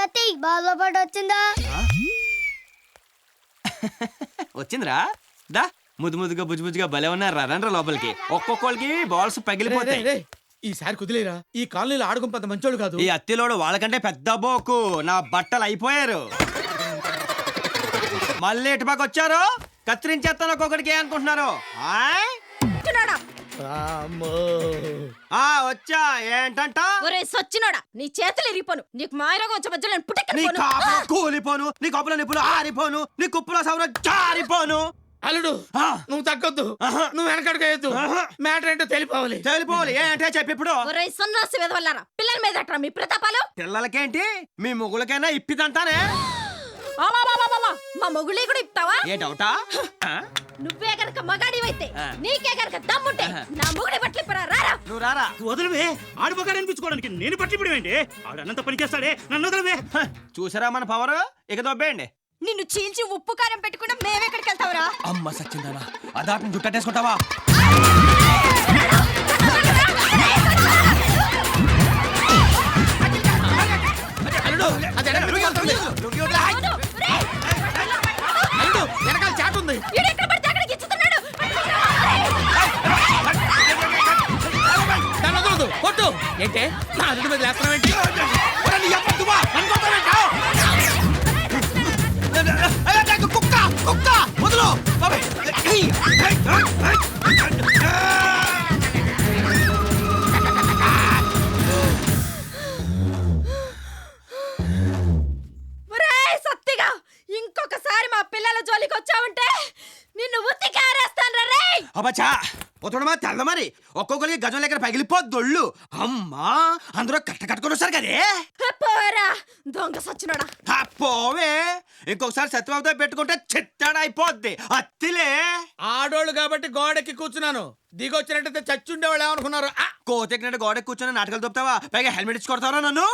సతీ బాగా పాట వచ్చిందా? వచ్చిందిరా దా ముద్దు ముద్దుగా బుజ్జుగా భలే ఉన్నారు రండ్రా లోపలికి. ఒక్కొక్కరికి బాల్స్ పగిలిపోతాయి. ఈసారి కుదిలేరా? ఈ కాలనీలో ఆడుకుని పెద్ద మంచోడు కాదు. ఈ అత్తిలోడు వాళ్ళకంటే పెద్ద బోకు. నా బట్టలు అయిపోయారు. మళ్ళీ ఇటుపక్క వచ్చారు, కత్తిరించేస్తాను ఒక్కొక్కడికి అనుకుంటున్నారు. వచ్చా ఏంటంట? ఒరే సచ్చినోడా, నీ చేతులు ఇరిగిపోను. నీకు మాయరోగం వచ్చే మధ్యలో నేను నీ పుట్టెక్కను. కాపులో కూలిపోను, నీ కప్పులో నిప్పులు ఆరిపోను, నీ కుప్పులో సౌర జారిపోను. అల్లుడు నువ్వు తగ్గొద్దు, నువ్వు వెనకడుగు. మ్యాటర్ ఏంటో తెలిపోవాలి. ఏంటే చెప్పి ఇప్పుడు. ఒరే సన్నాసి వెదవల్లారా, పిల్లల మీద అట్రా మీ ప్రతాపాలు. పిల్లలకేంటి మీ మొగులకైనా ఇప్పిదంటానే. మా మొగుళ్ళే కూడా ఇస్తావా? ఏ డౌటా? నువ్వే గనక మగాడివైతే, నీకే గనక దమ్ముంటే నా మొగుడి బట్టలు ఇప్పరా. రారా నువ్వు రారా. వదలవే, ఆడు మగాడు అనిపించుకోవడానికి నేను పట్టి ఇప్పుడు ఏంటి? ఆడు అన్నంత పని చేస్తాడే, నన్ను వదలవే. చూసారా మన పవర్? ఇక దొబ్బేయండి. నిన్ను చీల్చి ఉప్పు కారం పెట్టుకుంటా మేమెక్కడికి వెళ్తావురా? అమ్మ సచ్చిందానా, అదాటం జుట్టేసుకుంటావా? వెనకాల చాట్ ఉంది. కొట్టు ఏంటే నా అల్లుడి మీద లేస్తున్నావేంటి? సత్తిగా ఇంకొకసారి మా పిల్లల జోలికి వచ్చావంటే నిన్ను ఉత్తికారేస్తాను రే. అబ్బచ్చా పోతుడమా తెల్ల మరి ఒక్కొక్కరికి గజం లెక్కన పగిలిపోద్దొళ్ళు. అమ్మా అందరూ కట్టుకొని వస్తారు కదే. పోరా దొంగ సచ్చినోడా. పోవే, ఇంకొకసారి సత్యబాబుతో పెట్టుకుంటే చిత్తాడైపోద్ది. అత్తిలే ఆడోళ్ళు కాబట్టి గోడెక్కి కూర్చున్నాను. దిగొచ్చినట్టయితే చచ్చుండేవాళ్ళు ఏమనుకున్నారు? కోతెక్కినట్టు గోడ కూర్చొని నాటకాలు తప్పుతావా? పైగా హెల్మెట్ ఇచ్చి కొడతారా నన్ను?